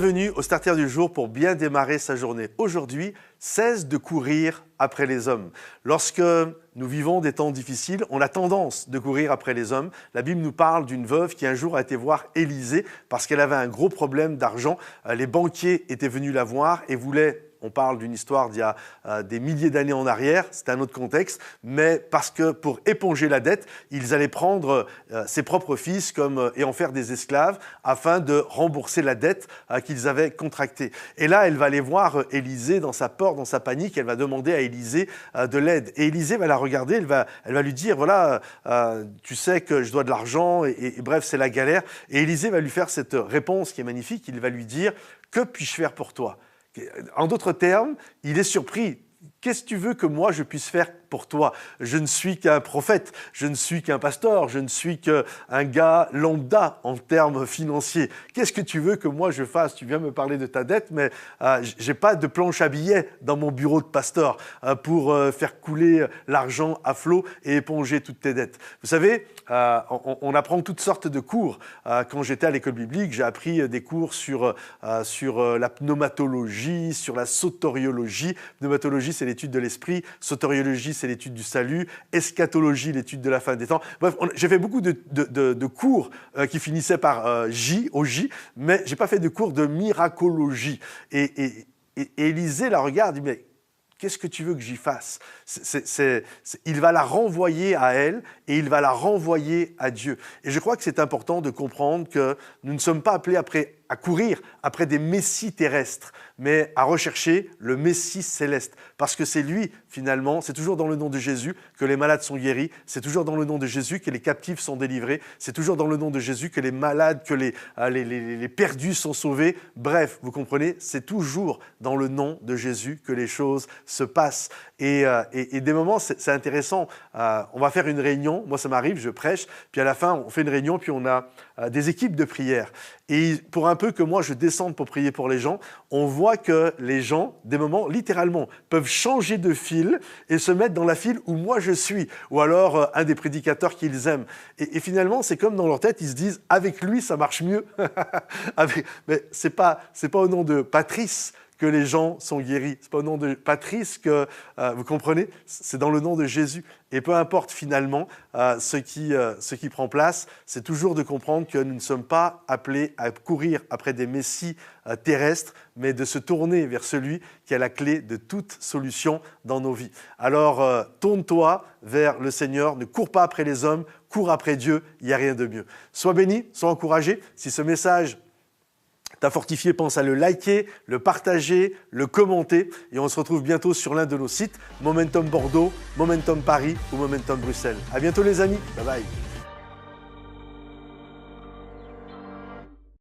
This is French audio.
Bienvenue au Starter du jour pour bien démarrer sa journée. Aujourd'hui, cesse de courir après les hommes. Lorsque nous vivons des temps difficiles, on a tendance de courir après les hommes. La Bible nous parle d'une veuve qui un jour a été voir Élisée parce qu'elle avait un gros problème d'argent. Les banquiers étaient venus la voir et voulaient... On parle d'une histoire d'il y a des milliers d'années en arrière, c'est un autre contexte, mais parce que pour éponger la dette, ils allaient prendre ses propres fils et en faire des esclaves afin de rembourser la dette qu'ils avaient contractée. Et là, elle va aller voir Élisée dans sa peur, dans sa panique, elle va demander à Élisée de l'aide. Et Élisée va la regarder, elle va lui dire, voilà, tu sais que je dois de l'argent, et bref, c'est la galère. Et Élisée va lui faire cette réponse qui est magnifique, il va lui dire, que puis-je faire pour toi ? En d'autres termes, il est surpris. Qu'est-ce que tu veux que moi je puisse faire pour toi? Je ne suis qu'un prophète, je ne suis qu'un pasteur, je ne suis qu'un gars lambda en termes financiers. Qu'est-ce que tu veux que moi je fasse? Tu viens me parler de ta dette, mais j'ai pas de planche à billets dans mon bureau de pasteur pour faire couler l'argent à flot et éponger toutes tes dettes. Vous savez, on apprend toutes sortes de cours. Quand j'étais à l'école biblique, j'ai appris des cours sur la pneumatologie, sur la soteriologie. Pneumatologie, c'est l'étude de l'esprit. Soteriologie, c'est l'étude du salut. Eschatologie, l'étude de la fin des temps. Bref, j'ai fait beaucoup de cours qui finissaient par J, mais j'ai pas fait de cours de miracologie. Et Élisée la regarde, dit, mais qu'est-ce que tu veux que j'y fasse? Il va la renvoyer à elle et il va la renvoyer à Dieu. Et je crois que c'est important de comprendre que nous ne sommes pas appelés à courir après des messies terrestres, mais à rechercher le Messie céleste. Parce que c'est lui, finalement, c'est toujours dans le nom de Jésus que les malades sont guéris, c'est toujours dans le nom de Jésus que les captifs sont délivrés, c'est toujours dans le nom de Jésus que les malades, que les perdus sont sauvés. Bref, vous comprenez, c'est toujours dans le nom de Jésus que les choses se passent. Et des moments, c'est intéressant. On va faire une réunion, moi ça m'arrive, je prêche, puis à la fin, on fait une réunion, puis on a des équipes de prière. Et pour un peu que moi je descende pour prier pour les gens, on voit que les gens, des moments, littéralement, peuvent changer de file et se mettre dans la file où moi je suis, ou alors un des prédicateurs qu'ils aiment. Et finalement, c'est comme dans leur tête, ils se disent, avec lui, ça marche mieux. Mais c'est pas au nom de Patrice que les gens sont guéris. C'est pas au nom de Patrice que, vous comprenez, c'est dans le nom de Jésus. Et peu importe finalement ce qui prend place, c'est toujours de comprendre que nous ne sommes pas appelés à courir après des messies terrestres, mais de se tourner vers celui qui a la clé de toute solution dans nos vies. Alors, tourne-toi vers le Seigneur, ne cours pas après les hommes, cours après Dieu, il n'y a rien de mieux. Sois béni, sois encouragé. Si ce message t'a fortifié, pense à le liker, le partager, le commenter. Et on se retrouve bientôt sur l'un de nos sites, Momentum Bordeaux, Momentum Paris ou Momentum Bruxelles. À bientôt les amis, bye bye.